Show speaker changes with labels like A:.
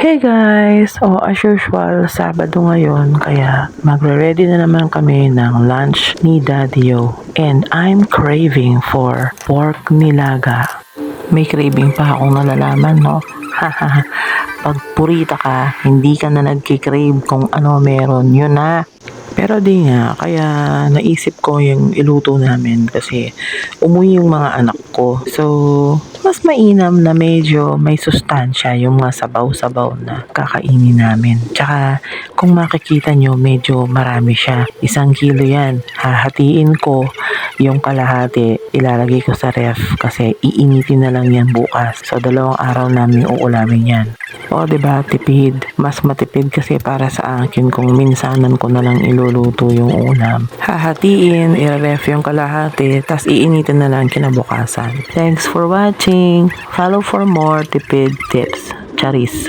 A: Hey guys! As usual, Sabado ngayon, kaya magre-ready na naman kami ng lunch ni Daddy-O. And I'm craving for pork nilaga. May craving pa akong nalalaman, no? Haha, pag purita ka, hindi ka na nagkikrave kung ano meron, yun na. Pero di nga, kaya naisip ko yung iluto namin kasi umuwi yung mga anak ko. So, mas mainam na medyo may sustansya yung mga sabaw-sabaw na kakainin namin. Tsaka, kung makikita nyo, medyo marami siya. 1 kilo yan. Hahatiin ko yung kalahati, ilalagay ko sa ref kasi iinitin na lang yan bukas. So, 2 araw namin uulamin yan. O, diba, tipid. Mas matipid kasi para sa akin kung minsanan ko na lang iluluto yung ulam. Hahatiin, i-ref yung kalahati, tas iinitin na lang kinabukasan. Thanks for watching. Follow for more tipid tips. Charis.